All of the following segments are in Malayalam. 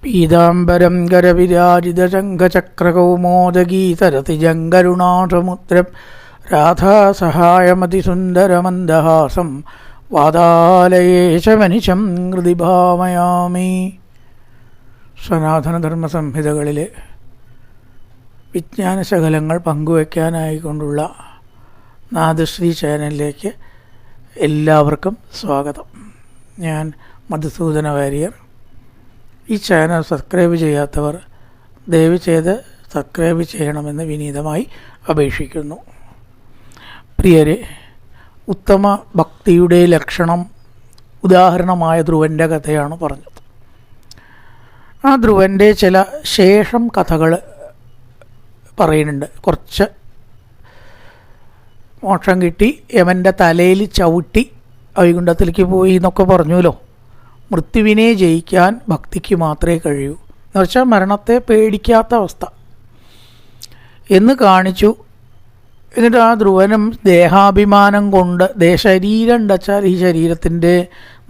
പീതാംബരം കരവിരാജിതശംഖചക്രകൗമോദഗീതരതിജങ്കരുണാസമുദ്രം രാധാസഹായമതിസുന്ദരമന്ദഹാസം വാതാലയേശമനിശം ഹൃദി ഭാവയാമി. സനാതനധർമ്മസംഹിതകളിലെ വിജ്ഞാനശകലങ്ങൾ പങ്കുവയ്ക്കാനായിക്കൊണ്ടുള്ള നാദശ്രീ ചാനലിലേക്ക് എല്ലാവർക്കും സ്വാഗതം. ഞാൻ മധുസൂദന വാര്യർ. ഈ ചാനൽ സബ്സ്ക്രൈബ് ചെയ്യാത്തവർ ദയവ് ചെയ്ത് സബ്സ്ക്രൈബ് ചെയ്യണമെന്ന് വിനീതമായി അപേക്ഷിക്കുന്നു. പ്രിയരെ, ഉത്തമ ഭക്തിയുടെ ലക്ഷണം ഉദാഹരണമായ ധ്രുവൻ്റെ കഥയാണ് പറഞ്ഞത്. ആ ധ്രുവൻ്റെ ചില ശേഷം കഥകൾ പറയുന്നുണ്ട്. കുറച്ച് മോക്ഷം കിട്ടി, യമൻ്റെ തലയിൽ ചവിട്ടി വൈകുണ്ഠത്തിലേക്ക് പോയി എന്നൊക്കെ പറഞ്ഞുവല്ലോ. മൃത്യുവിനെ ജയിക്കാൻ ഭക്തിക്ക് മാത്രമേ കഴിയൂ എന്ന് വെച്ചാൽ മരണത്തെ പേടിക്കാത്ത അവസ്ഥ എന്ന് കാണിച്ചു. എന്നിട്ട് ആ ധ്രുവനും ദേഹാഭിമാനം കൊണ്ട് ശരീരം ഉണ്ടച്ചാൽ ഈ ശരീരത്തിൻ്റെ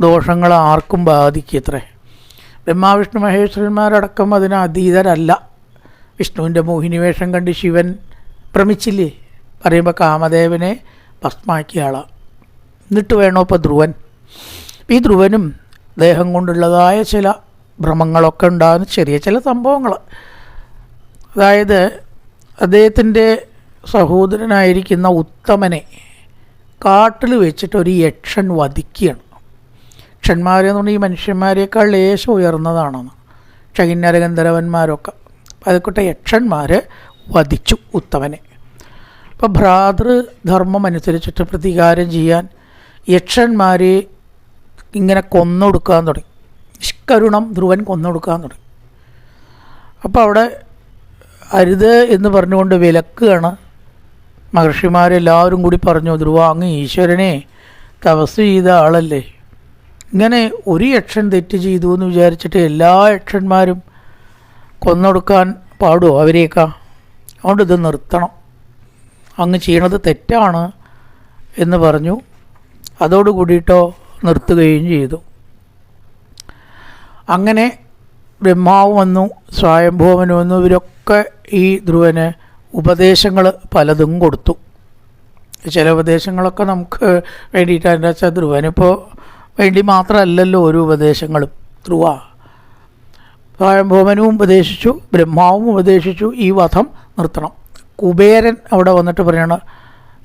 ദോഷങ്ങൾ ആർക്കും ബാധിക്കത്രേ. ബ്രഹ്മാവിഷ്ണു മഹേശ്വരന്മാരടക്കം അതിന് അതീതരല്ല. വിഷ്ണുവിൻ്റെ മോഹിനിവേഷം കണ്ട് ശിവൻ ഭ്രമിച്ചില്ലേ? പറയുമ്പോൾ കാമദേവനെ ഭസ്മാക്കിയ ആളാണ്. എന്നിട്ട് വേണോ ഇപ്പോൾ ധ്രുവൻ? ഈ ധ്രുവനും ദേഹം കൊണ്ടുള്ളതായ ചില ഭ്രമങ്ങളൊക്കെ ഉണ്ടാകുന്ന ചെറിയ ചില സംഭവങ്ങൾ, അതായത് അദ്ദേഹത്തിൻ്റെ സഹോദരനായിരിക്കുന്ന ഉത്തമനെ കാട്ടിൽ വെച്ചിട്ട് ഒരു യക്ഷൻ വധിക്കുകയാണ്. യക്ഷന്മാരെന്ന് പറഞ്ഞാൽ ഈ മനുഷ്യന്മാരെക്കാൾ ലേശം ഉയർന്നതാണെന്ന്, ക്ഷകിന്നരഗന്ധർവന്മാരൊക്കെ. അതുകൊട്ടെ യക്ഷന്മാർ വധിച്ചു ഉത്തമനെ. അപ്പോൾ ഭ്രാതൃധർമ്മം അനുസരിച്ചിട്ട് പ്രതികാരം ചെയ്യാൻ യക്ഷന്മാരെ ഇങ്ങനെ കൊന്നൊടുക്കാൻ തുടങ്ങി. നിഷ്കരുണം ധ്രുവൻ കൊന്നൊടുക്കാൻ തുടങ്ങി. അപ്പോൾ അവിടെ അരുത് എന്ന് പറഞ്ഞുകൊണ്ട് വിലക്കുകയാണ്. മഹർഷിമാരെല്ലാവരും കൂടി പറഞ്ഞു, ധ്രുവ, അങ്ങ് ഈശ്വരനെ തപസ് ചെയ്ത ആളല്ലേ, ഇങ്ങനെ ഒരു യക്ഷൻ തെറ്റ് ചെയ്തു എന്ന് വിചാരിച്ചിട്ട് എല്ലാ യക്ഷന്മാരും കൊന്നൊടുക്കാൻ പാടുമോ അവരെയൊക്കെ? അതുകൊണ്ട് ഇത് നിർത്തണം, അങ്ങ് ചെയ്യണത് തെറ്റാണ് എന്ന് പറഞ്ഞു. അതോടുകൂടിയിട്ടോ നിർത്തുകയും ചെയ്തു. അങ്ങനെ ബ്രഹ്മാവ് വന്നു, സ്വയംഭൂവൻ വന്നു. ഇവരൊക്കെ ഈ ധ്രുവന് ഉപദേശങ്ങൾ പലതും കൊടുത്തു. ചില ഉപദേശങ്ങളൊക്കെ നമുക്ക് വേണ്ടിയിട്ടാണ്. എന്താ വെച്ചാൽ ധ്രുവനിപ്പോൾ വേണ്ടി മാത്രമല്ലല്ലോ ഓരോ ഉപദേശങ്ങളും. ധ്രുവ സ്വയംഭൂവനും ഉപദേശിച്ചു, ബ്രഹ്മാവും ഉപദേശിച്ചു, ഈ വധം നിർത്തണം. കുബേരൻ അവിടെ വന്നിട്ട് പറയണം,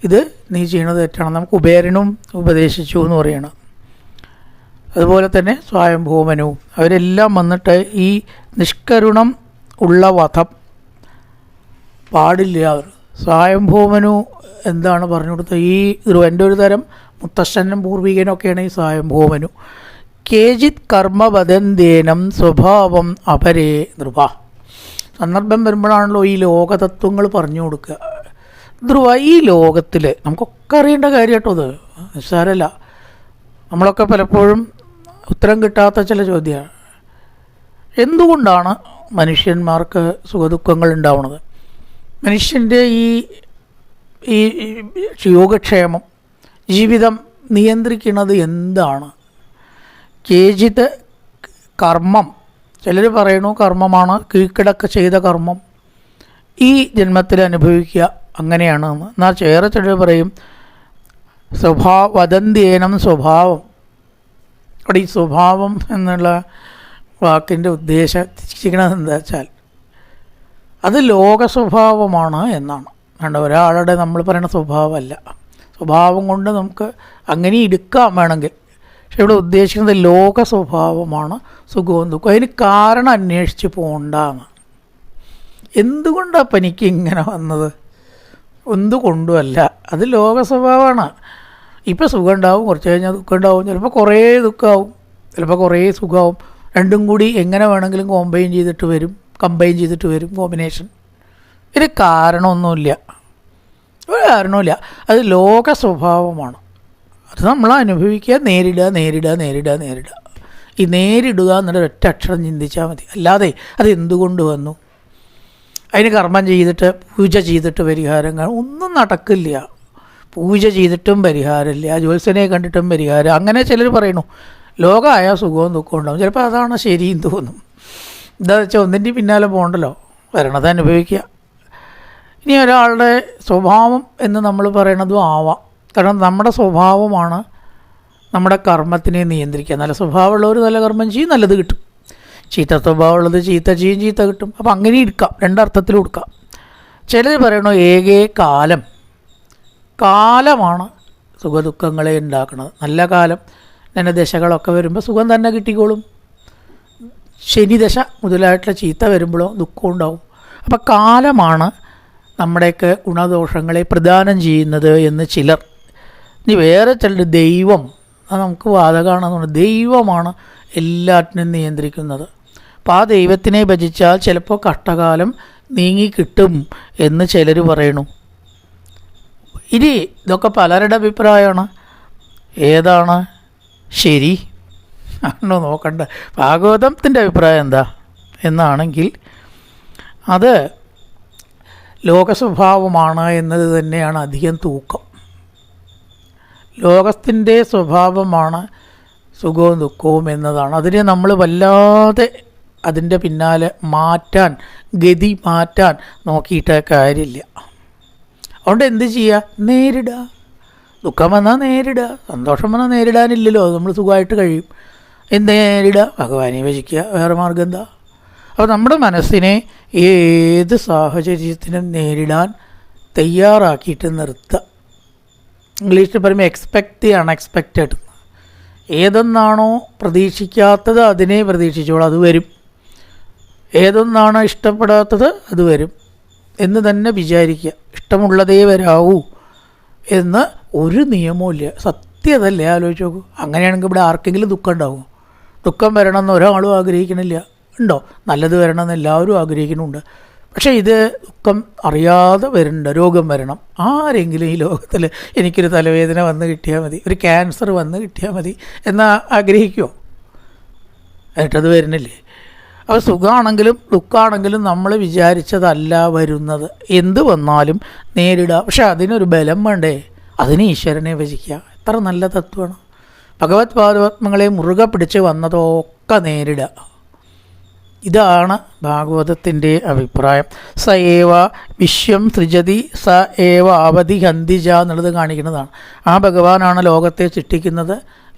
ഇത് നീ ചെയ്യണത് തെറ്റാണ്. നമുക്ക് കുബേരനും ഉപദേശിച്ചു എന്ന് പറയണം. അതുപോലെ തന്നെ സ്വയംഭൂമനവും അവരെല്ലാം വന്നിട്ട് ഈ നിഷ്കരുണം ഉള്ള വധം പാടില്ല. അവർ സ്വയംഭൂമനു എന്താണ് പറഞ്ഞു കൊടുത്തത്? ഈ ധ്രുവൻ്റെ ഒരു തരം മുത്തശ്ശനും പൂർവികനൊക്കെയാണ് ഈ സ്വയംഭൂമനു. കേജിത് കർമ്മവദന്തേനം സ്വഭാവം അപരേ ധ്രുവ. സന്ദർഭം വരുമ്പോഴാണല്ലോ ഈ ലോകതത്വങ്ങൾ പറഞ്ഞു കൊടുക്കുക. ധ്രുവ, ഈ ലോകത്തിൽ നമുക്കൊക്കെ അറിയേണ്ട കാര്യം കേട്ടോ, അത് നിസ്സാരമല്ല. നമ്മളൊക്കെ പലപ്പോഴും ഉത്തരം കിട്ടാത്ത ചില ചോദ്യമാണ്. എന്തുകൊണ്ടാണ് മനുഷ്യന്മാർക്ക് സുഖദുഃഖങ്ങൾ ഉണ്ടാവുന്നത്? മനുഷ്യൻ്റെ ഈ യോഗക്ഷേമം, ജീവിതം നിയന്ത്രിക്കുന്നത് എന്താണ്? കേജിത് കർമ്മം, ചിലർ പറയണു കർമ്മമാണ്, കീഴ്ക്കിടക്ക് ചെയ്ത കർമ്മം ഈ ജന്മത്തിൽ അനുഭവിക്കുക, അങ്ങനെയാണ് എന്ന്. എന്നാൽ ചേറെ ചിലർ പറയും വദന്തിയേനം സ്വഭാവം. അവിടെ ഈ സ്വഭാവം എന്നുള്ള വാക്കിൻ്റെ ഉദ്ദേശിക്കുന്നത് എന്താ വെച്ചാൽ അത് ലോക സ്വഭാവമാണ് എന്നാണ്. വേണ്ട, ഒരാളുടെ നമ്മൾ പറയുന്ന സ്വഭാവമല്ല. സ്വഭാവം കൊണ്ട് നമുക്ക് അങ്ങനെ എടുക്കാം വേണമെങ്കിൽ. പക്ഷെ ഇവിടെ ഉദ്ദേശിക്കുന്നത് ലോക സ്വഭാവമാണ് സുഖവും ദുഃഖവും. അതിന് കാരണം അന്വേഷിച്ച് പോകണ്ടെന്ന്. എന്തുകൊണ്ടാണ് അപ്പം എനിക്ക് ഇങ്ങനെ വന്നത്? എന്തുകൊണ്ടുമല്ല, അത് ലോക സ്വഭാവമാണ്. ഇപ്പോൾ സുഖം ഉണ്ടാവും, കുറച്ച് കഴിഞ്ഞാൽ ദുഃഖം ഉണ്ടാവും, ചിലപ്പോൾ കുറേ ദുഃഖമാവും, ചിലപ്പോൾ കുറേ സുഖമാവും. രണ്ടും കൂടി എങ്ങനെ വേണമെങ്കിലും കമ്പൈൻ ചെയ്തിട്ട് വരും കോമ്പിനേഷൻ. ഇതിന് കാരണമൊന്നുമില്ല, ഒരു കാരണമില്ല. അത് ലോക സ്വഭാവമാണ്. അത് നമ്മൾ അനുഭവിക്കുക, നേരിടുക. ഈ നേരിടുക എന്നുള്ള ഒറ്റ അക്ഷരം ചിന്തിച്ചാൽ മതി. അല്ലാതെ അത് എന്തുകൊണ്ട് വന്നു, അതിന് കർമ്മം ചെയ്തിട്ട് പൂജ ചെയ്തിട്ട് പരിഹാരം ഒന്നും നടക്കില്ല. പൂജ ചെയ്തിട്ടും പരിഹാരമില്ല, ജ്യോത്സ്യനെ കണ്ടിട്ടും പരിഹാരം. അങ്ങനെ ചിലർ പറയണു ലോകമായ സുഖവും ദുഃഖവും ഉണ്ടാകും. ചിലപ്പോൾ അതാണ് ശരിയും തോന്നും. എന്താ വെച്ചാൽ ഒന്നിൻ്റെ പിന്നാലെ പോകണ്ടല്ലോ, വരണത് അനുഭവിക്കുക. ഇനി ഒരാളുടെ സ്വഭാവം എന്ന് നമ്മൾ പറയണതും ആവാം. കാരണം നമ്മുടെ സ്വഭാവമാണ് നമ്മുടെ കർമ്മത്തിനെ നിയന്ത്രിക്കുക. നല്ല സ്വഭാവമുള്ളവർ നല്ല കർമ്മം ചെയ്യും, നല്ലത് കിട്ടും. ചീത്ത സ്വഭാവമുള്ളത് ചീത്ത ചെയ്യും, ചീത്ത കിട്ടും. അപ്പോൾ അങ്ങനെ എടുക്കാം, രണ്ടർത്ഥത്തിലും എടുക്കാം. ചിലർ പറയണു ഏകേ കാലം, കാലമാണ് സുഖദുഃഖങ്ങളെ ഉണ്ടാക്കുന്നത്. നല്ല കാലം നല്ല ദശകളൊക്കെ വരുമ്പോൾ സുഖം തന്നെ കിട്ടിക്കോളും. ശനിദശ മുതലായിട്ടുള്ള ചീത്ത വരുമ്പോഴോ ദുഃഖം ഉണ്ടാവും. അപ്പോൾ കാലമാണ് നമ്മുടെയൊക്കെ ഗുണദോഷങ്ങളെ പ്രദാനം ചെയ്യുന്നത് എന്ന് ചിലർ. ഇനി വേറെ ചിലർ ദൈവം, അത് നമുക്ക് വാദകമാണെന്ന്, ദൈവമാണ് എല്ലാറ്റിനും നിയന്ത്രിക്കുന്നത്. അപ്പോൾ ആ ദൈവത്തിനെ ഭജിച്ചാൽ ചിലപ്പോൾ കഷ്ടകാലം നീങ്ങിക്കിട്ടും എന്ന് ചിലർ പറയണു. ഇനി ഇതൊക്കെ പലരുടെ അഭിപ്രായമാണ്. ഏതാണ് ശരി ആണോ നോക്കണ്ട. ഭാഗവതത്തിൻ്റെ അഭിപ്രായം എന്താ എന്നാണെങ്കിൽ അത് ലോകസ്വഭാവമാണ് എന്നത് തന്നെയാണ് അധികം തൂക്കം. ലോകത്തിൻ്റെ സ്വഭാവമാണ് സുഖവും ദുഃഖവും എന്നതാണ്. അതിനെ നമ്മൾ വല്ലാതെ അതിൻ്റെ പിന്നാലെ മാറ്റാൻ, ഗതി മാറ്റാൻ നോക്കിയിട്ട് കാര്യമില്ല. അതുകൊണ്ട് എന്ത് ചെയ്യുക? നേരിടുക. ദുഃഖം വന്നാൽ നേരിടുക, സന്തോഷം വന്നാൽ നേരിടാനില്ലല്ലോ, നമ്മൾ സുഖമായിട്ട് കഴിയും. എന്ത് നേരിടുക? ഭഗവാനെ ഭജിക്കുക, വേറെ മാർഗം എന്താ? അപ്പോൾ നമ്മുടെ മനസ്സിനെ ഏത് സാഹചര്യത്തിനും നേരിടാൻ തയ്യാറാക്കിയിട്ട് നിർത്തുക. ഇംഗ്ലീഷിൽ പറയുമ്പോൾ എക്സ്പെക്റ്റ് ദി അൺഎക്സ്പെക്റ്റഡ്. ഏതൊന്നാണോ പ്രതീക്ഷിക്കാത്തത് അതിനെ പ്രതീക്ഷിച്ചോളൂ, അത് വരും. ഏതൊന്നാണോ ഇഷ്ടപ്പെടാത്തത് അത് വരും എന്ന് തന്നെ വിചാരിക്കുക. ഇഷ്ടമുള്ളതേ വരാവൂ എന്ന് ഒരു നിയമവും സത്യതല്ലേ? ആലോചിച്ച് നോക്കൂ. അങ്ങനെയാണെങ്കിൽ ഇവിടെ ആർക്കെങ്കിലും ദുഃഖം ഉണ്ടാവും? ദുഃഖം വരണമെന്ന് ഒരാളും ആഗ്രഹിക്കണില്ല. ഉണ്ടോ? നല്ലത് വരണമെന്ന് എല്ലാവരും ആഗ്രഹിക്കുന്നുണ്ട്. പക്ഷേ ഇത് ദുഃഖം അറിയാതെ വരുന്നുണ്ട്. രോഗം വരണം. ആരെങ്കിലും ഈ ലോകത്തിൽ എനിക്കൊരു തലവേദന വന്ന് കിട്ടിയാൽ മതി, ഒരു ക്യാൻസർ വന്ന് കിട്ടിയാൽ മതി എന്ന് ആഗ്രഹിക്കുമോ? എന്നിട്ടത് വരുന്നില്ലേ? അപ്പോൾ സുഖമാണെങ്കിലും ദുഃഖമാണെങ്കിലും നമ്മൾ വിചാരിച്ചതല്ല വരുന്നത്. എന്ത് വന്നാലും നേരിടുക. പക്ഷെ അതിനൊരു ബലം വേണ്ടേ? അതിന് ഈശ്വരനെ ഭജിക്കുക. എത്ര നല്ല തത്വമാണ്. ഭഗവത് പാദപത്മങ്ങളെ മുറുകെ പിടിച്ച് വന്നതൊക്കെ നേരിടുക. ഇതാണ് ഭാഗവതത്തിൻ്റെ അഭിപ്രായം. സ ഏവ വിശ്വം സൃജതി സ ഏവ അവധി ഹന്തിജ എന്നുള്ളത് കാണിക്കുന്നതാണ്. ആ ഭഗവാനാണ് ലോകത്തെ സൃഷ്ടിക്കുന്നത്,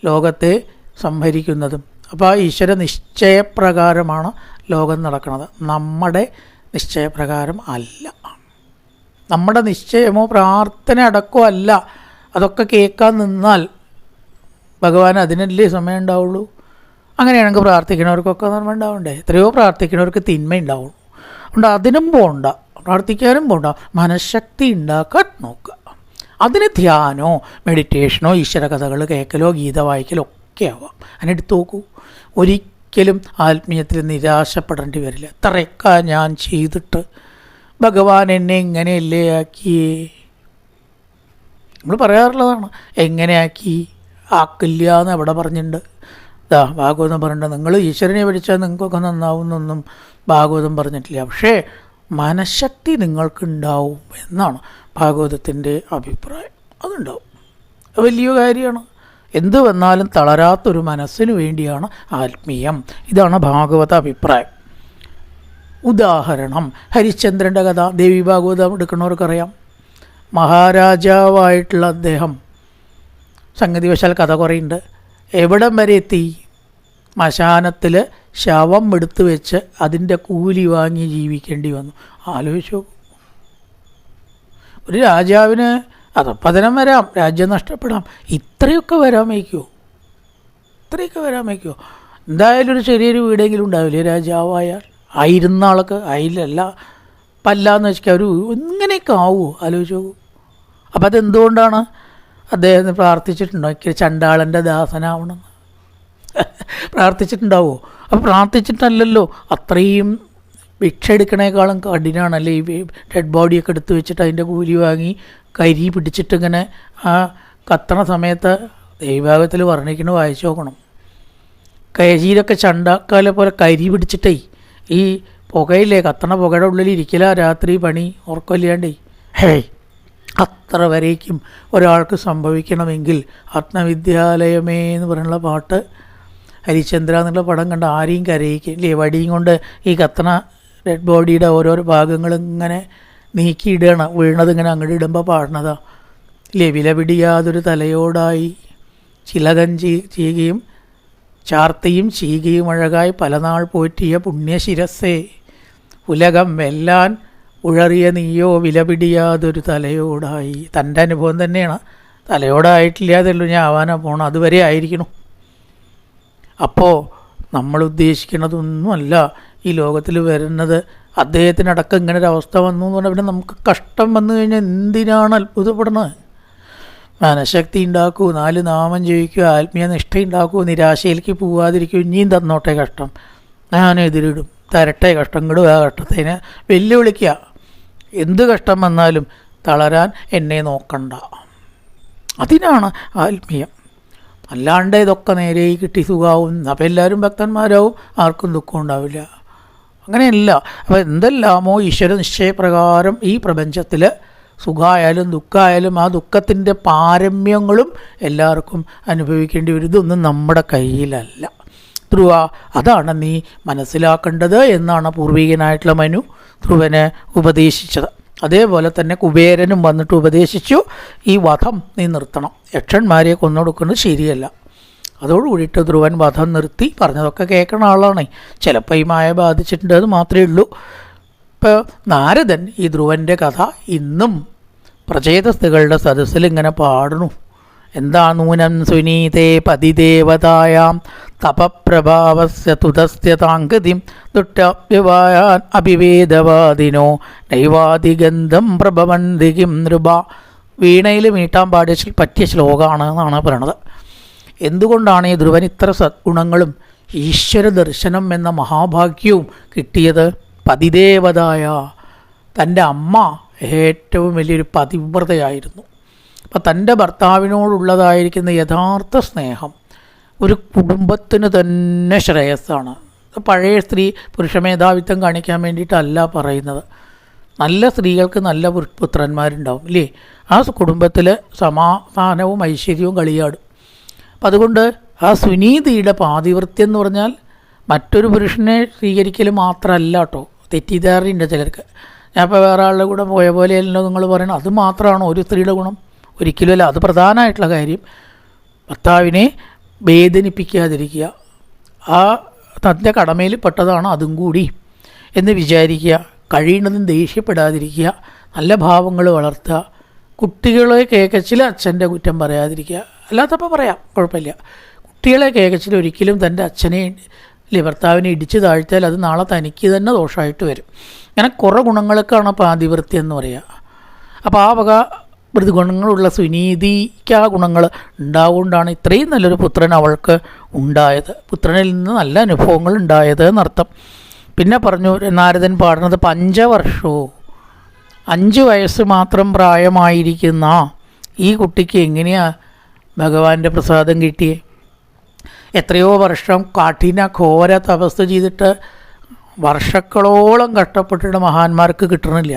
ലോകത്തെ സംഹരിക്കുന്നതും. അപ്പോൾ ആ ഈശ്വര നിശ്ചയപ്രകാരമാണ് ലോകം നടക്കുന്നത്, നമ്മുടെ നിശ്ചയപ്രകാരം അല്ല. നമ്മുടെ നിശ്ചയമോ പ്രാർത്ഥന അടക്കമോ അല്ല. അതൊക്കെ കേൾക്കാൻ നിന്നാൽ ഭഗവാൻ അതിനല്ലേ സമയം ഉണ്ടാവുള്ളൂ. അങ്ങനെയാണെങ്കിൽ പ്രാർത്ഥിക്കുന്നവർക്കൊക്കെ നന്മ ഉണ്ടാവണ്ടേ? എത്രയോ പ്രാർത്ഥിക്കുന്നവർക്ക് തിന്മ ഉണ്ടാവുള്ളൂ. അതുകൊണ്ട് അതിനും പോകണ്ട, പ്രാർത്ഥിക്കാനും പോകണ്ട, മനഃശക്തി ഉണ്ടാക്കാൻ നോക്കുക. അതിന് ധ്യാനോ മെഡിറ്റേഷനോ ഈശ്വര കഥകൾ കേൾക്കലോ ഗീത വായിക്കലോ ഒക്കെ ആവാം. അതിനെടുത്ത് നോക്കൂ. ഒരിക്കലും ആത്മീയത്തിൽ നിരാശപ്പെടേണ്ടി വരില്ല. എത്രയൊക്കെ ഞാൻ ചെയ്തിട്ട് ഭഗവാൻ എന്നെ ഇങ്ങനെയല്ലേ ആക്കിയേ? നമ്മൾ പറയാറുള്ളതാണ്. എങ്ങനെയാക്കി? ആക്കില്ല എന്ന് എവിടെ പറഞ്ഞിട്ടുണ്ട്? ഭാഗവതം പറഞ്ഞിട്ടുണ്ട്. നിങ്ങൾ ഈശ്വരനെ പഠിച്ചാൽ നിങ്ങൾക്കൊക്കെ നന്നാവുന്നൊന്നും ഭാഗവതം പറഞ്ഞിട്ടില്ല. പക്ഷേ മനഃശക്തി നിങ്ങൾക്കുണ്ടാവും എന്നാണ് ഭാഗവതത്തിൻ്റെ അഭിപ്രായം. അതുണ്ടാവും, വലിയ കാര്യമാണ്. എന്ത് വന്നാലും തളരാത്തൊരു മനസ്സിന് വേണ്ടിയാണ് ആത്മീയം. ഇതാണ് ഭാഗവത അഭിപ്രായം. ഉദാഹരണം ഹരിശ്ചന്ദ്രൻ്റെ കഥ. ദേവി ഭാഗവതം എടുക്കുന്നവർക്കറിയാം. മഹാരാജാവായിട്ടുള്ള അദ്ദേഹം സംഗതിവശാൽ കഥ കുറയുണ്ട്. എവിടം വരെ എത്തി? ശ്മശാനത്തിൽ ശവം എടുത്തു വെച്ച് അതിൻ്റെ കൂലി വാങ്ങി ജീവിക്കേണ്ടി വന്നു. ആലോചിച്ചു. ഒരു രാജാവിന് അധപ്പതനം വരാം, രാജ്യം നഷ്ടപ്പെടാം. ഇത്രയൊക്കെ വരാൻ വയ്ക്കുമോ? ഇത്രയൊക്കെ വരാൻ വയ്ക്കുമോ? എന്തായാലും ഒരു ചെറിയൊരു വീടെങ്കിലും ഉണ്ടാവില്ലേ രാജാവായാൽ? ആയിരുന്ന ആൾക്ക് ആയില്ലല്ല പല്ലാന്ന് വെച്ചാൽ ഒരു ഇങ്ങനെയൊക്കെ ആവുമോ? ആലോചിച്ചു നോക്കൂ. അപ്പം അതെന്തുകൊണ്ടാണ്? അദ്ദേഹത്തിന് പ്രാർത്ഥിച്ചിട്ടുണ്ടോ എനിക്ക് ചണ്ടാളൻ്റെ ദാസനാവണമെന്ന്? പ്രാർത്ഥിച്ചിട്ടുണ്ടാവുമോ? അപ്പോൾ പ്രാർത്ഥിച്ചിട്ടല്ലല്ലോ. അത്രയും ഭിക്ഷ എടുക്കണേക്കാളും കഠിനാണല്ലേ ഈ ഡെഡ് ബോഡിയൊക്കെ എടുത്ത് വെച്ചിട്ട് അതിൻ്റെ കൂലി വാങ്ങി കരി പിടിച്ചിട്ടിങ്ങനെ ആ കത്തണ സമയത്ത് ദൈവഭാഗത്തിൽ വർണ്ണിക്കണ വായിച്ചു നോക്കണം. കരിയിലൊക്കെ ചണ്ടാക്കാലെ പോലെ കരി പിടിച്ചിട്ടേ ഈ പുകയില്ലേ, കത്തണ പുകയുടെ ഉള്ളിൽ ഇരിക്കില്ല രാത്രി പണി ഉറക്കമില്ലാണ്ടേ. ഹേയ്, അത്ര വരേക്കും ഒരാൾക്ക് സംഭവിക്കണമെങ്കിൽ ആത്മവിദ്യാലയമേ എന്ന് പറയുന്ന പാട്ട് ഹരിചന്ദ്ര എന്നുള്ള പടം കണ്ട് ആരെയും കരയിക്കും ഇല്ലേ? വടിയും കൊണ്ട് ഈ കത്തണ ഡെഡ് ബോഡിയുടെ ഓരോരോ ഭാഗങ്ങൾ ഇങ്ങനെ നീക്കിയിടുകയാണ്, വീണത് ഇങ്ങനെ അങ്ങോട്ട് ഇടുമ്പോൾ പാടുന്നതാ ഇല്ലേ? വിലപിടിയാതൊരു തലയോടായി ചിലകൻ ചീകയും ചാർത്തിയും ചീകയും അഴകായി പലനാൾ പോറ്റിയ പുണ്യശിരസ്സേ ഉലകം വെല്ലാൻ ഉഴറിയ നീയോ വിലപിടിയാതൊരു തലയോടായി. തൻ്റെ അനുഭവം തന്നെയാണ്. തലയോടായിട്ടില്ലാതല്ലോ ഞാൻ ആവാനാ പോകണം, അതുവരെ ആയിരിക്കണം. അപ്പോൾ നമ്മൾ ഉദ്ദേശിക്കുന്നതൊന്നുമല്ല ഈ ലോകത്തിൽ വരുന്നത്. അദ്ദേഹത്തിനടക്കം ഇങ്ങനെ ഒരു അവസ്ഥ വന്നു എന്ന് പറഞ്ഞാൽ പിന്നെ നമുക്ക് കഷ്ടം വന്നു കഴിഞ്ഞാൽ എന്തിനാണ് അത്ഭുതപ്പെടുന്നത്? മനഃശക്തി ഉണ്ടാക്കൂ, 4 നാമം ജയിക്കൂ, ആത്മീയ നിഷ്ഠ ഉണ്ടാക്കൂ, നിരാശയിലേക്ക് പോവാതിരിക്കൂ. ഇനിയും തന്നോട്ടെ കഷ്ടം, ഞാൻ എതിരിടും, തരട്ടെ കഷ്ടം, ഇടുക ആ കഷ്ടത്തിന് വെല്ലുവിളിക്കുക. എന്ത് കഷ്ടം വന്നാലും തളരാൻ എന്നെ നോക്കണ്ട. അതിനാണ് ആത്മീയം. അല്ലാണ്ട് ഇതൊക്കെ നേരെ കിട്ടി സുഖാവും, അപ്പം എല്ലാവരും ഭക്തന്മാരാവും, ആർക്കും ദുഃഖം ഉണ്ടാവില്ല. അങ്ങനെയല്ല. അപ്പോൾ എന്തെല്ലാമോ ഈശ്വര നിശ്ചയപ്രകാരം ഈ പ്രപഞ്ചത്തിൽ സുഖമായാലും ദുഃഖമായാലും ആ ദുഃഖത്തിൻ്റെ പാരമ്യങ്ങളും എല്ലാവർക്കും അനുഭവിക്കേണ്ടി വരും. ഇതൊന്നും നമ്മുടെ കയ്യിലല്ല. ധ്രുവ, അതാണ് നീ മനസ്സിലാക്കേണ്ടത് എന്നാണ് പൂർവികനായിട്ടുള്ള മനു ധ്രുവന് ഉപദേശിച്ചത്. അതേപോലെ തന്നെ കുബേരനും വന്നിട്ട് ഉപദേശിച്ചു, ഈ വധം നീ നിർത്തണം, യക്ഷന്മാരെ കൊന്നൊടുക്കുന്നത് ശരിയല്ല. അതോടുകൂടിയിട്ട് ധ്രുവൻ വധം നിർത്തി. പറഞ്ഞതൊക്കെ കേൾക്കണ ആളാണ്. ചിലപ്പോൾ ഈ മായ ബാധിച്ചിട്ടുണ്ട്, അത് മാത്രമേ ഉള്ളൂ. ഇപ്പോൾ നാരദൻ ഈ ധ്രുവൻ്റെ കഥ ഇന്നും പ്രചേതസ്തുകളുടെ സദസ്സിൽ ഇങ്ങനെ പാടുന്നു. എന്താ? നൂനം സുനീതേ പതിദേവതായാം തപപ്രഭാവസ്യ തുതസ്യ താങ്കതിം ദുഷ്ടവ്യവായാൻ അഭിവേദവാദിനോ നൈവാദിഗന്ധം പ്രഭവന്തികിം നൃപ. വീണയിൽ മീട്ടാൻ പറ്റിയ ശ്ലോകമാണ് എന്നാണ് പറയണത്. എന്തുകൊണ്ടാണ് ഈ ധ്രുവൻ ഇത്ര സദ്ഗുണങ്ങളും ഈശ്വര ദർശനം എന്ന മഹാഭാഗ്യവും കിട്ടിയത്? പതിദേവതായ, തൻ്റെ അമ്മ ഏറ്റവും വലിയൊരു പതിവ്രതയായിരുന്നു. അപ്പം തൻ്റെ ഭർത്താവിനോടുള്ളതായിരിക്കുന്ന യഥാർത്ഥ സ്നേഹം ഒരു കുടുംബത്തിന് തന്നെ ശ്രേയസ്സാണ്. പഴയ സ്ത്രീ പുരുഷ മേധാവിത്വം കാണിക്കാൻ വേണ്ടിയിട്ടല്ല പറയുന്നത്. നല്ല സ്ത്രീകൾക്ക് നല്ല പുത്രന്മാരുണ്ടാവും ഇല്ലേ? ആ കുടുംബത്തിൽ സമാധാനവും ഐശ്വര്യവും കളിയാടും. അപ്പം അതുകൊണ്ട് ആ സുനീതിയുടെ പാതിവൃത്യം എന്ന് പറഞ്ഞാൽ മറ്റൊരു പുരുഷനെ സ്വീകരിക്കൽ മാത്രമല്ല കേട്ടോ. തെറ്റിദ്ധാരണയുണ്ട് ചിലർക്ക്. ഞാൻ ഇപ്പോൾ വേറെ ആളുടെ കൂടെ പോയ പോലെയല്ലോ നിങ്ങൾ പറയണം, അത് മാത്രമാണോ ഒരു സ്ത്രീയുടെ ഗുണം? ഒരിക്കലുമല്ല. അത് പ്രധാനമായിട്ടുള്ള കാര്യം ഭർത്താവിനെ വേദനിപ്പിക്കാതിരിക്കുക, ആ തൻ്റെ കടമയിൽ പെട്ടതാണ് അതും കൂടി എന്ന് വിചാരിക്കുക. കഴിയുന്നതും ദേഷ്യപ്പെടാതിരിക്കുക, നല്ല ഭാവങ്ങൾ വളർത്തുക, കുട്ടികളെ കേക്കച്ചിൽ അച്ഛൻ്റെ കുറ്റം പറയാതിരിക്കുക. അല്ലാത്തപ്പോൾ പറയാം, കുഴപ്പമില്ല. കുട്ടികളെ കേക്കച്ചിൽ ഒരിക്കലും തൻ്റെ അച്ഛനെ ഭർത്താവിനെ ഇടിച്ചു താഴ്ത്തിയാൽ അത് നാളെ തനിക്ക് തന്നെ ദോഷമായിട്ട് വരും. അങ്ങനെ കുറേ ഗുണങ്ങൾക്കാണ് പാതിവൃത്യം എന്ന് പറയുക. അപ്പോൾ ആ വക മൃദുഗുണങ്ങളുള്ള സുനീതിക്ക് ആ ഗുണങ്ങൾ ഉണ്ടാവുകൊണ്ടാണ് ഇത്രയും നല്ലൊരു പുത്രൻ അവൾക്ക് ഉണ്ടായത്, പുത്രനിൽ നിന്ന് നല്ല അനുഭവങ്ങൾ ഉണ്ടായത് എന്നർത്ഥം. പിന്നെ പറഞ്ഞു നാരദൻ പാടുന്നത്, 5 വർഷവും 5 വയസ്സ് മാത്രം പ്രായമായിരിക്കുന്ന ഈ കുട്ടിക്ക് എങ്ങനെയാണ് ഭഗവാന്റെ പ്രസാദം കിട്ടിയേ? എത്രയോ വർഷം കാഠിന ഘോര തപസ് ചെയ്തിട്ട് വർഷങ്ങളോളം കഷ്ടപ്പെട്ടിട്ട് മഹാന്മാർക്ക് കിട്ടണില്ല.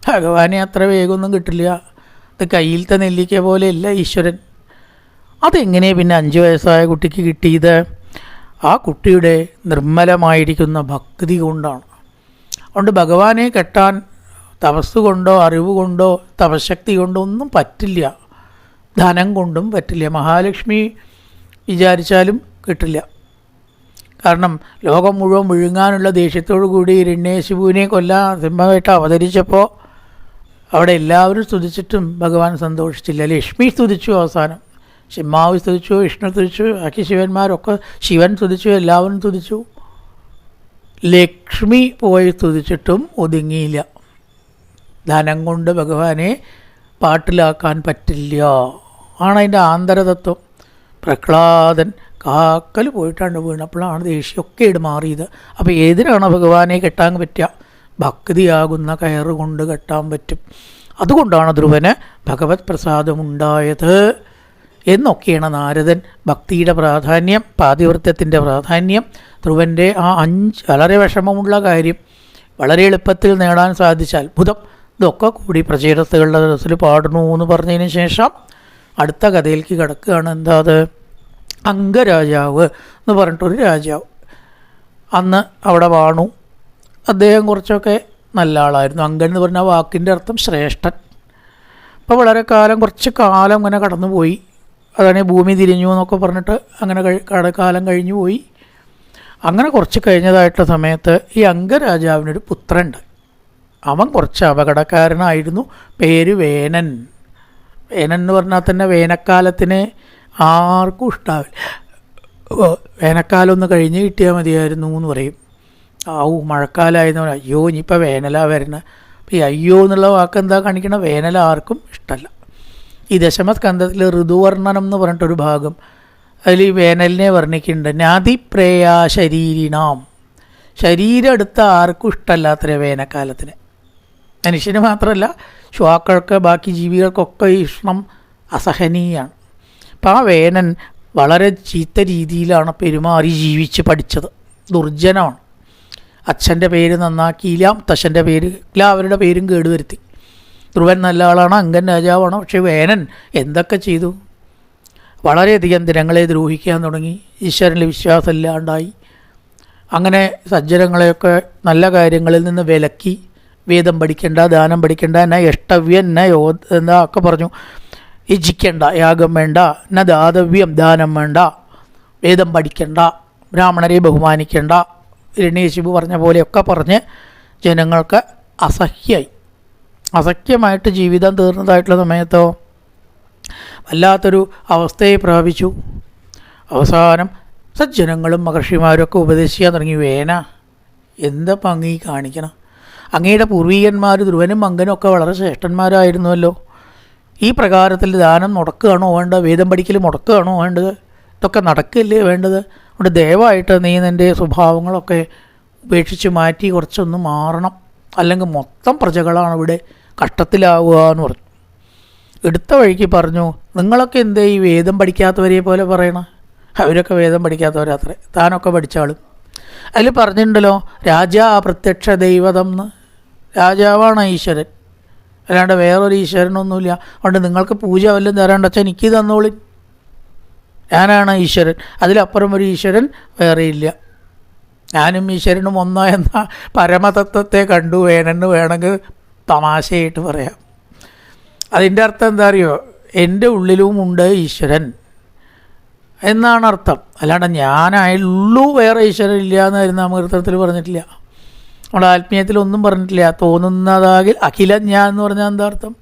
ഭഗവാനെ അത്ര വേഗമൊന്നും കിട്ടില്ല. ഇത് കയ്യിലത്തെ നെല്ലിക്ക പോലെയല്ല ഈശ്വരൻ. അതെങ്ങനെ പിന്നെ 5 വയസ്സായ കുട്ടിക്ക് കിട്ടിയത്? ആ കുട്ടിയുടെ നിർമ്മലമായിരിക്കുന്ന ഭക്തി കൊണ്ടാണ്. അതുകൊണ്ട് ഭഗവാനെ കെട്ടാൻ തപസ് കൊണ്ടോ അറിവ് കൊണ്ടോ തപശക്തി കൊണ്ടോ ഒന്നും പറ്റില്ല, ധനം കൊണ്ടും പറ്റില്ല, മഹാലക്ഷ്മി വിചാരിച്ചാലും കിട്ടില്ല. കാരണം ലോകം മുഴുവൻ വിഴുങ്ങാനുള്ള ദേഷ്യത്തോടു കൂടി ഹിരണ്യകശിപുവിനെ കൊല്ലാൻ സിംഹമായിട്ട് അവതരിച്ചപ്പോൾ അവിടെ എല്ലാവരും സ്തുതിച്ചിട്ടും ഭഗവാൻ സന്തോഷിച്ചില്ല. ലക്ഷ്മി സ്തുതിച്ചു, അവസാനം സിംഹാവ് സ്തുതിച്ചു, വിഷ്ണു സ്തുതിച്ചു, ബാക്കി ശിവന്മാരൊക്കെ ശിവൻ സ്തുതിച്ചു, എല്ലാവരും സ്തുതിച്ചു. ലക്ഷ്മി പോയി സ്തുതിച്ചിട്ടും ഒതുങ്ങിയില്ല. ധനം കൊണ്ട് ഭഗവാനെ പാട്ടിലാക്കാൻ പറ്റില്ല ആണ് അതിൻ്റെ ആന്തരതത്വം. പ്രഹ്ലാദൻ കാക്കൽ പോയിട്ടാണ് വീണപ്പോഴാണ് ദേഷ്യമൊക്കെ മാറിയത്. അപ്പോൾ ഏതിനാണ് ഭഗവാനെ കെട്ടാൻ പറ്റുക? ഭക്തിയാകുന്ന കയറ് കൊണ്ട് കെട്ടാൻ പറ്റും. അതുകൊണ്ടാണ് ധ്രുവന് ഭഗവത് പ്രസാദമുണ്ടായത് എന്നൊക്കെയാണ് നാരദൻ ഭക്തിയുടെ പ്രാധാന്യം, പാതിവൃത്യത്തിൻ്റെ പ്രാധാന്യം, ധ്രുവൻ്റെ ആ 5 വളരെ വിഷമമുള്ള കാര്യം വളരെ എളുപ്പത്തിൽ നേടാൻ സാധിച്ച അത്ഭുതം, ഇതൊക്കെ കൂടി പ്രചേതസ്തുകളുടെ ദിവസത്തിൽ പാടുന്നു എന്ന് പറഞ്ഞതിന് ശേഷം അടുത്ത കഥയിലേക്ക് കിടക്കുകയാണ്. എന്താ അത്? അംഗരാജാവ് എന്ന് പറഞ്ഞിട്ടൊരു രാജാവ് അന്ന് അവിടെ വാണു. അദ്ദേഹം കുറച്ചൊക്കെ നല്ല ആളായിരുന്നു. അംഗൻ എന്ന് പറഞ്ഞ വാക്കിൻ്റെ അർത്ഥം ശ്രേഷ്ഠൻ. അപ്പോൾ വളരെ കാലം, കുറച്ച് കാലം ഇങ്ങനെ കടന്നുപോയി. അതാണ് ഭൂമി തിരിഞ്ഞു എന്നൊക്കെ പറഞ്ഞിട്ട് അങ്ങനെ കാലം കഴിഞ്ഞു പോയി. അങ്ങനെ കുറച്ച് കഴിഞ്ഞതായിട്ടുള്ള സമയത്ത് ഈ അംഗരാജാവിനൊരു പുത്രനുണ്ട്. അവൻ കുറച്ച് അപകടക്കാരനായിരുന്നു. പേര് വേനൻ. വേനൻ എന്ന് പറഞ്ഞാൽ തന്നെ വേനൽക്കാലത്തിന് ആർക്കും ഇഷ്ടാവില്ല. വേനൽക്കാലം ഒന്ന് കഴിഞ്ഞ് കിട്ടിയാൽ മതിയായിരുന്നു എന്ന് പറയും. മഴക്കാലമായിരുന്നു, അയ്യോ ഇനിയിപ്പോൾ വേനലാണ് വരുന്നത്. അപ്പോൾ ഈ അയ്യോ എന്നുള്ള വാക്ക് എന്താ കാണിക്കണം? വേനൽ ആർക്കും ഇഷ്ടമല്ല. ഈ ദശമസ്കന്ധത്തിൽ ഋതുവർണ്ണനം എന്ന് പറഞ്ഞിട്ടൊരു ഭാഗം, അതിൽ ഈ വേനലിനെ വർണ്ണിക്കുന്നുണ്ട്. നാദിപ്രേയാ ശരീരിനാം, ശരീരം എടുത്ത ആർക്കും ഇഷ്ടമല്ലാത്ത വേനൽക്കാലത്തിന്. മനുഷ്യന് മാത്രമല്ല, ശ്വാക്കൾക്ക്, ബാക്കി ജീവികൾക്കൊക്കെ ഈ ഉഷ്ണം അസഹനീയമാണ്. അപ്പം ആ വേനൻ വളരെ ചീത്ത രീതിയിലാണ് പെരുമാറി ജീവിച്ച് പഠിച്ചത്. ദുർജനമാണ്. അച്ഛൻ്റെ പേര് നന്നാക്കിയില്ല, മുത്തശ്ശൻ്റെ പേര് എല്ലാവരുടെ പേരും കേടുവരുത്തി. ധ്രുവൻ നല്ല ആളാണ്, അംഗൻ രാജാവാണ്. പക്ഷേ വേനൻ എന്തൊക്കെ ചെയ്തു? വളരെയധികം ദിനങ്ങളെ ദ്രോഹിക്കാൻ തുടങ്ങി. ഈശ്വരനിൽ വിശ്വാസമില്ലാണ്ടായി. അങ്ങനെ സജ്ജനങ്ങളെയൊക്കെ നല്ല കാര്യങ്ങളിൽ നിന്ന് വിലക്കി. വേദം പഠിക്കേണ്ട, ദാനം പഠിക്കേണ്ട, എന്ന ഇഷ്ടവ്യം എന്ന എന്താ ഒക്കെ പറഞ്ഞു. യജിക്കേണ്ട, യാഗം വേണ്ട, എന്ന ദാതവ്യം, ദാനം വേണ്ട, വേദം പഠിക്കേണ്ട, ബ്രാഹ്മണരെ ബഹുമാനിക്കേണ്ട, ഹിരണ്യകശിപു പറഞ്ഞ പോലെയൊക്കെ പറഞ്ഞ് ജനങ്ങൾക്ക് അസഹ്യമായിട്ട് ജീവിതം തീർന്നതായിട്ടുള്ള സമയത്തോ വല്ലാത്തൊരു അവസ്ഥയെ പ്രാപിച്ചു. അവസാനം സജ്ജനങ്ങളും മഹർഷിമാരും ഒക്കെ ഉപദേശിക്കാൻ തുടങ്ങി. വേന, എന്താ അങ്ങീ കാണിക്കണം? അങ്ങയുടെ പൂർവീകന്മാർ ധ്രുവനും അംഗനും ഒക്കെ വളരെ ശ്രേഷ്ഠന്മാരായിരുന്നുവല്ലോ. ഈ പ്രകാരത്തിൽ ദാനം മുടക്കുകയാണോ വേണ്ടത്? വേദം പഠിക്കൽ മുടക്കുകയാണോ വേണ്ടത്? ഇതൊക്കെ നടക്കില്ലേ വേണ്ടത്? അതുകൊണ്ട് ദയവായിട്ട് നീ നിൻ്റെ സ്വഭാവങ്ങളൊക്കെ ഉപേക്ഷിച്ച് മാറ്റി കുറച്ചൊന്ന് മാറണം, അല്ലെങ്കിൽ മൊത്തം പ്രജകളാണ് ഇവിടെ കഷ്ടത്തിലാവുക എന്ന് പറഞ്ഞു. എടുത്ത വഴിക്ക് പറഞ്ഞു, നിങ്ങളൊക്കെ എന്തേ ഈ വേദം പഠിക്കാത്തവരെ പോലെ പറയണം? അവരൊക്കെ വേദം പഠിക്കാത്തവരത്രേ, താനൊക്കെ പഠിച്ചാളും. അതിൽ പറഞ്ഞിട്ടുണ്ടല്ലോ, രാജാ പ്രത്യക്ഷ ദൈവതം എന്ന്. രാജാവാണ് ഈശ്വരൻ, അല്ലാണ്ട് വേറൊരു ഈശ്വരനൊന്നുമില്ല. അതുകൊണ്ട് നിങ്ങൾക്ക് പൂജ വല്ലതും തരാണ്ട് വെച്ചാൽ എനിക്ക് തന്നോളി, ഞാനാണ് ഈശ്വരൻ, അതിലപ്പുറം ഒരു ഈശ്വരൻ വേറെയില്ല. ഞാനും ഈശ്വരനും ഒന്നാ എന്ന പരമതത്വത്തെ കണ്ടു വേണമെന്ന് വേണമെങ്കിൽ തമാശയായിട്ട് പറയാം. അതിൻ്റെ അർത്ഥം എന്താ അറിയോ? എൻ്റെ ഉള്ളിലും ഉണ്ട് ഈശ്വരൻ എന്നാണ് അർത്ഥം. അല്ലാണ്ട് ഞാനായുള്ളൂ, വേറെ ഈശ്വരൻ ഇല്ല എന്ന് നാമകീർത്തനത്തിൽ പറഞ്ഞിട്ടില്ല. നമ്മുടെ ആത്മീയത്തിലൊന്നും പറഞ്ഞിട്ടില്ല. തോന്നുന്നതാകിൽ അഖിലം ഞാൻ എന്ന് പറഞ്ഞാൽ എന്താ അർത്ഥം?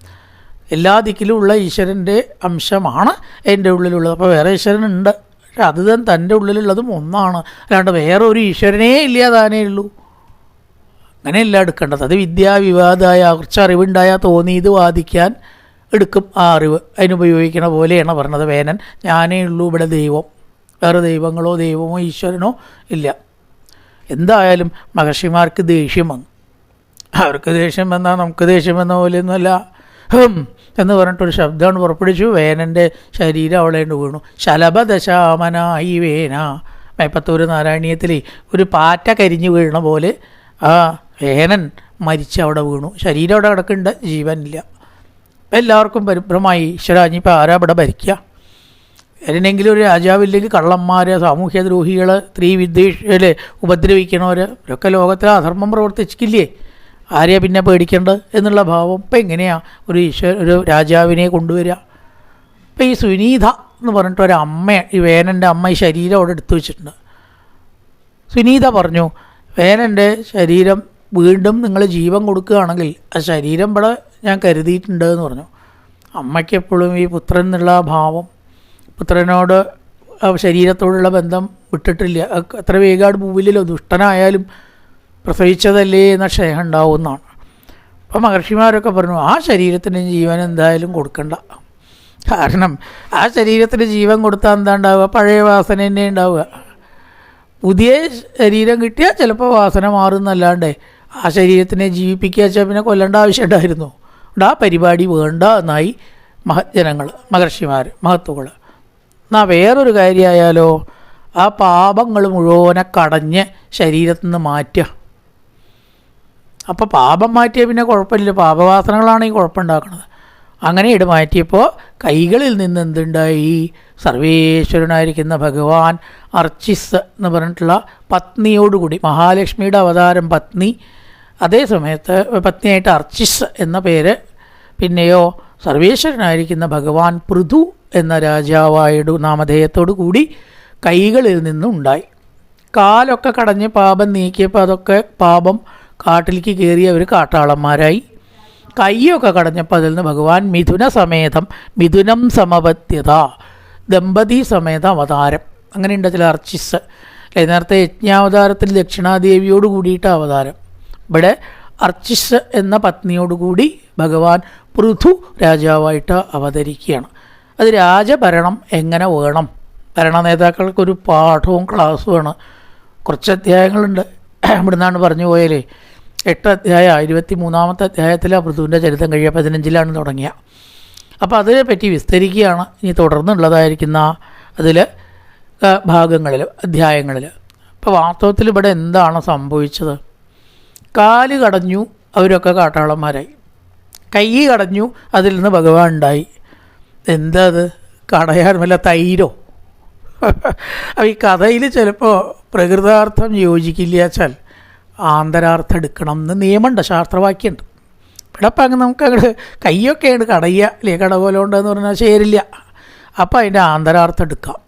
എല്ലാ ദിക്കിലുമുള്ള ഈശ്വരൻ്റെ അംശമാണ് എൻ്റെ ഉള്ളിലുള്ളത്. അപ്പോൾ വേറെ ഈശ്വരനുണ്ട്, പക്ഷെ അത് തൻ്റെ ഉള്ളിലുള്ളതും ഒന്നാണ്. അല്ലാണ്ട് വേറെ ഒരു ഈശ്വരനേ ഇല്ല, താനേ ഉള്ളൂ. അങ്ങനെയല്ല എടുക്കേണ്ടത്. അത് വിദ്യാവിവാദമായ കുറച്ച് അറിവുണ്ടായാൽ തോന്നിയത് വാദിക്കാൻ എടുക്കും ആ അറിവ്. അതിനുപയോഗിക്കണ പോലെയാണ് പറഞ്ഞത് വേനൻ. ഞാനേ ഉള്ളൂ ഇവിടെ ദൈവം, വേറെ ദൈവങ്ങളോ ദൈവമോ ഈശ്വരനോ ഇല്ല. എന്തായാലും മഹർഷിമാർക്ക് ദേഷ്യം വന്നു. അവർക്ക് ദേഷ്യം വന്നാൽ നമുക്ക് ദേഷ്യം വന്ന പോലെയൊന്നുമല്ല. എന്ന് പറഞ്ഞിട്ടൊരു ശബ്ദമാണ് പുറപ്പെടുവിച്ചു. വേനൻ്റെ ശരീരം അവിടെ വീണു. ശലഭദശാമനായി വേന. മേപ്പത്തൂർ നാരായണീയത്തിൽ ഒരു പാറ്റ കരിഞ്ഞു വീണ പോലെ ആ വേനൻ മരിച്ച് അവിടെ വീണു. ശരീരം അവിടെ കിടക്കുന്നുണ്ട്, ജീവനില്ല. എല്ലാവർക്കും പരിഭ്രമായി. ഈശ്വര, ഇനിയിപ്പോൾ ആരാ ഇവിടെ ഭരിക്കുക? ഏതെങ്കിലും ഒരു രാജാവില്ലെങ്കിൽ കള്ളന്മാർ, സാമൂഹ്യദ്രോഹികൾ, സ്ത്രീ വിദ്വേഷികളെ ഉപദ്രവിക്കണവർ ഇവരൊക്കെ ലോകത്തിൽ അധർമ്മം പ്രവർത്തിച്ചില്ലേ? ആരെയാ പിന്നെ പേടിക്കേണ്ടത് എന്നുള്ള ഭാവം. ഇപ്പം എങ്ങനെയാണ് ഒരു രാജാവിനെ കൊണ്ടുവരിക? ഇപ്പം ഈ സുനീത എന്ന് പറഞ്ഞിട്ട് അമ്മ, ഈ വേനൻ്റെ അമ്മ ഈ ശരീരം അവിടെ എടുത്തു വെച്ചിട്ടുണ്ട്. സുനീത പറഞ്ഞു, വേനൻ്റെ ശരീരം വീണ്ടും നിങ്ങൾ ജീവൻ കൊടുക്കുകയാണെങ്കിൽ ആ ശരീരം ഇവിടെ ഞാൻ കരുതിയിട്ടുണ്ട് എന്ന് പറഞ്ഞു. അമ്മയ്ക്ക് എപ്പോഴും ഈ പുത്രൻ എന്നുള്ള ഭാവം, പുത്രനോട് ശരീരത്തോടുള്ള ബന്ധം വിട്ടിട്ടില്ല. അത്ര വേഗാട് ഭൂവിലല്ലോ, ദുഷ്ടനായാലും പ്രസവിച്ചതല്ലേ എന്ന ക്ഷയം ഉണ്ടാവുമെന്നാണ്. അപ്പോൾ മഹർഷിമാരൊക്കെ പറഞ്ഞു, ആ ശരീരത്തിന് ജീവൻ എന്തായാലും കൊടുക്കണ്ട. കാരണം ആ ശരീരത്തിന് ജീവൻ കൊടുത്താൽ എന്താ ഉണ്ടാവുക? പഴയ വാസന തന്നെ ഉണ്ടാവുക. പുതിയ ശരീരം കിട്ടിയാൽ ചിലപ്പോൾ വാസന മാറുന്നല്ലാണ്ട് ആ ശരീരത്തിനെ ജീവിപ്പിക്കുക വെച്ചാൽ പിന്നെ കൊല്ലേണ്ട ആവശ്യം ഉണ്ടായിരുന്നു. അതുകൊണ്ട് ആ പരിപാടി വേണ്ട എന്നായി മഹജ്ജനങ്ങൾ, മഹർഷിമാർ, മഹത്തുക്കൾ. എന്നാൽ വേറൊരു കാര്യമായാലോ, ആ പാപങ്ങൾ മുഴുവനെ കടഞ്ഞ് ശരീരത്തിൽ നിന്ന് മാറ്റുക. അപ്പോൾ പാപം മാറ്റിയാൽ പിന്നെ കുഴപ്പമില്ല. പാപവാസനകളാണ് ഈ കുഴപ്പമുണ്ടാക്കുന്നത്. അങ്ങനെ ഇടമാറ്റിയപ്പോൾ കൈകളിൽ നിന്ന് എന്തുണ്ടായി? സർവേശ്വരനായിരിക്കുന്ന ഭഗവാൻ അർച്ചിസ് എന്ന് പറഞ്ഞിട്ടുള്ള പത്നിയോടുകൂടി, മഹാലക്ഷ്മിയുടെ അവതാരം പത്നി, അതേ സമയത്ത് പത്നിയായിട്ട് അർച്ചിസ് എന്ന പേര്, പിന്നെയോ സർവേശ്വരനായിരിക്കുന്ന ഭഗവാൻ പൃഥു എന്ന രാജാവായുടെ നാമധേയത്തോടു കൂടി കൈകളിൽ നിന്നുണ്ടായി. കാലൊക്കെ കടഞ്ഞ് പാപം നീക്കിയപ്പോൾ അതൊക്കെ പാപം കാട്ടിലേക്ക് കയറി അവർ കാട്ടാളന്മാരായി. കൈയൊക്കെ കടഞ്ഞപ്പോൾ അതിൽ നിന്ന് ഭഗവാൻ മിഥുന സമേതം, മിഥുനം സമപത്യത, ദമ്പതി സമേത അവതാരം. അങ്ങനെയുണ്ട് ചില അർച്ചിസ്. അല്ലെ, നേരത്തെ യജ്ഞാവതാരത്തിൽ ദക്ഷിണാദേവിയോട് കൂടിയിട്ട് അവതാരം. ഇവിടെ അർച്ചിസ് എന്ന പത്നിയോടുകൂടി ഭഗവാൻ പൃഥു രാജാവായിട്ട് അവതരിക്കുകയാണ്. അത് രാജഭരണം എങ്ങനെ വേണം, ഭരണ നേതാക്കൾക്കൊരു പാഠവും ക്ലാസ്സുമാണ്. കുറച്ച് അധ്യായങ്ങളുണ്ട്. ഇവിടുന്നാണ് പറഞ്ഞു പോയാലേ 8 അധ്യായം, 23-ാമത്തെ അധ്യായത്തിലാണ് പൃഥുവിൻ്റെ ചരിത്രം കഴിയുക. 15-ലാണ് തുടങ്ങിയ. അപ്പോൾ അതിനെപ്പറ്റി വിസ്തരിക്കുകയാണ് ഇനി തുടർന്നുള്ളതായിരിക്കുന്ന അതിൽ ഭാഗങ്ങളിൽ, അധ്യായങ്ങളിൽ. അപ്പോൾ വാസ്തവത്തിൽ ഇവിടെ എന്താണ് സംഭവിച്ചത്? കാല് കടഞ്ഞു, അവരൊക്കെ കാട്ടാളന്മാരായി. കൈ കടഞ്ഞു, അതിൽ നിന്ന് ഭഗവാൻ ഉണ്ടായി. എന്താ അത്? കടയാൻ വല്ല തൈരോ? അപ്പോൾ ഈ കഥയിൽ ചിലപ്പോൾ പ്രകൃതാർത്ഥം യോജിക്കില്ല വെച്ചാൽ ആന്തരാർത്ഥം എടുക്കണം എന്ന് നിയമമുണ്ട്, ശാസ്ത്രവാക്യമുണ്ട്. ഇവിടെ അപ്പം അങ്ങ് നമുക്ക് അങ്ങോട്ട് കൈയൊക്കെയാണ് കടയുക, അല്ലേ, കടകോലുണ്ടെന്ന് പറഞ്ഞാൽ ചേരില്ല. അപ്പം അതിൻ്റെ ആന്തരാർത്ഥം എടുക്കാം.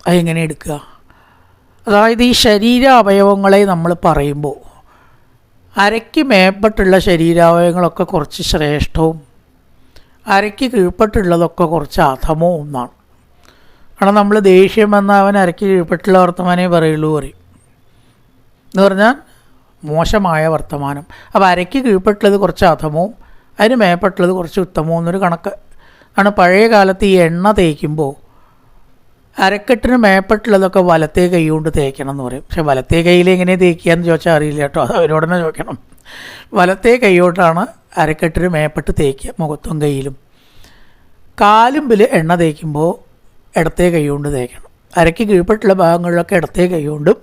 അതെങ്ങനെ എടുക്കുക? അതായത് ഈ ശരീര അവയവങ്ങളെ നമ്മൾ പറയുമ്പോൾ അരയ്ക്ക് മേപ്പെട്ടുള്ള ശരീരാവയവങ്ങളൊക്കെ കുറച്ച് ശ്രേഷ്ഠവും അരയ്ക്ക് കീഴ്പ്പെട്ടുള്ളതൊക്കെ കുറച്ച് അധമവും എന്നാണ്. കാരണം നമ്മൾ ദേഷ്യം വന്നാൽ അവൻ അരയ്ക്ക് കീഴ്പ്പെട്ടുള്ള വർത്തമാനമേ പറയുള്ളൂ പറയും എന്ന് പറഞ്ഞാൽ മോശമായ വർത്തമാനം. അപ്പോൾ അരയ്ക്ക് കീഴ്പ്പെട്ടുള്ളത് കുറച്ച് അധമവും അതിന് മേപ്പെട്ടുള്ളത് കുറച്ച് ഉത്തമവും എന്നൊരു കണക്ക് ആണ്. പഴയ കാലത്ത് ഈ എണ്ണ തേക്കുമ്പോൾ അരക്കെട്ടിന് മേപ്പെട്ടുള്ളതൊക്കെ വലത്തേ കൈ കൊണ്ട് തേക്കണം എന്ന് പറയും. പക്ഷേ വലത്തേ കൈയിൽ എങ്ങനെ തേക്കുകയെന്ന് ചോദിച്ചാൽ അറിയില്ല കേട്ടോ, അത് അവരോട് തന്നെ ചോദിക്കണം. വലത്തേ കൈയോട്ടാണ് അരക്കെട്ടിന് മേപ്പെട്ട് തേക്കുക, മുഖത്തും കൈയിലും. കാലുമ്പിൽ എണ്ണ തേക്കുമ്പോൾ ഇടത്തേ കൈ കൊണ്ട് തേക്കണം. അരയ്ക്ക് കീഴ്പ്പെട്ടുള്ള ഭാഗങ്ങളിലൊക്കെ ഇടത്തേ കൈ കൊണ്ടും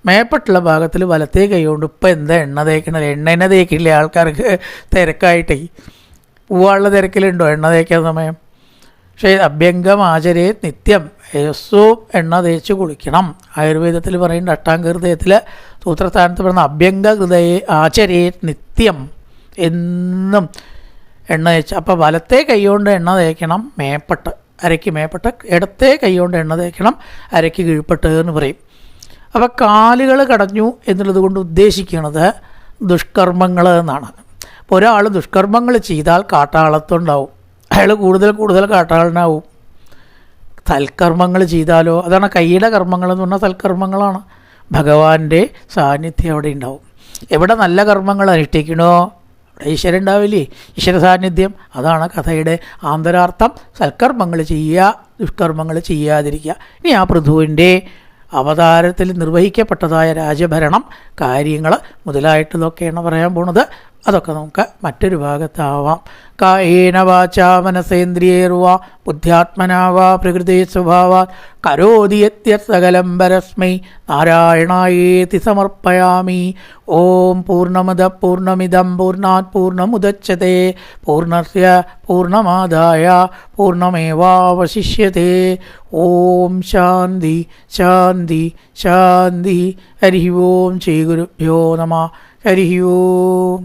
മേപ്പെട്ടുള്ള ഭാഗത്തിൽ വലത്തേ കൈ കൊണ്ടും. ഇപ്പം എന്താ എണ്ണ തേക്കണത്? എണ്ണ തേക്കില്ലേ ആൾക്കാർക്ക് തിരക്കായിട്ടേ. പൂവാനുള്ള തിരക്കിലുണ്ടോ എണ്ണ തേക്കാൻ സമയം? പക്ഷേ അഭ്യംഗം ആചരേ നിത്യം, യസ്സവും എണ്ണ തേച്ച് കുളിക്കണം. ആയുർവേദത്തിൽ പറയുന്നുണ്ട്, അഷ്ടാംഗഹൃദയത്തിൽ സൂത്രസ്ഥാനത്ത് പറയുന്ന അഭ്യംഗ ഹൃദയെ ആചരേ നിത്യം, എന്നും എണ്ണ തേച്ച്. അപ്പോൾ വലത്തേ കൈകൊണ്ട് എണ്ണ തേക്കണം മേപ്പെട്ട്, അരയ്ക്ക് മേപ്പെട്ട്. ഇടത്തേ കൈകൊണ്ട് എണ്ണ തേക്കണം അരയ്ക്ക് കീഴ്പ്പെട്ട് എന്ന് പറയും. അപ്പോൾ കാലുകൾ കടഞ്ഞു എന്നുള്ളത് കൊണ്ട് ഉദ്ദേശിക്കുന്നത് ദുഷ്കർമ്മങ്ങൾ എന്നാണ്. അപ്പോൾ ഒരാൾ ദുഷ്കർമ്മങ്ങൾ ചെയ്താൽ കാട്ടാളത്വം ഉണ്ടാവും, അയാൾ കൂടുതൽ കാട്ടാളനാവും. സൽക്കർമ്മങ്ങൾ ചെയ്താലോ, അതാണ് കൈയുടെ കർമ്മങ്ങൾ എന്ന് പറഞ്ഞാൽ സൽക്കർമ്മങ്ങളാണ്. ഭഗവാന്റെ സാന്നിധ്യം അവിടെ ഉണ്ടാവും. എവിടെ നല്ല കർമ്മങ്ങൾ അനുഷ്ഠിക്കണോ അവിടെ ഈശ്വരൻ ഉണ്ടാവില്ലേ, ഈശ്വര സാന്നിധ്യം. അതാണ് കഥയുടെ ആന്തരാർത്ഥം. സൽക്കർമ്മങ്ങൾ ചെയ്യുക, ദുഷ്കർമ്മങ്ങൾ ചെയ്യാതിരിക്കുക. ഇനി ആ പൃഥുവിൻ്റെ അവതാരത്തിൽ നിർവഹിക്കപ്പെട്ടതായ രാജഭരണം, കാര്യങ്ങൾ മുതലായിട്ടതൊക്കെയാണ് പറയാൻ പോണത്. അതൊക്കെ നമുക്ക് മറ്റൊരു ഭാഗത്താവാം. കായേന വാചാ മനസേന്ദ്രിയേർവാ ബുദ്ധ്യാത്മനാ വാ പ്രകൃതേ സ്വഭാവാത് കരോതി യദ്യത് സകലം പരസ്മൈ നാരായണായേതി സമർപ്പയാമി. ഓം പൂർണ്ണമദ പൂർണ്ണമിദം പൂർണ്ണാത് പൂർണ്ണമുദച്യത്തെ പൂർണ്ണസ്യ പൂർണ്ണമാദായ പൂർണ്ണമേവാവശിഷ്യത്തെ. ഓം ശാന്തി ശാന്തി ശാന്തി. ഹരി ഓം ശ്രീ ഗുരുഭ്യോ നമഃ. ഹരി ഓം.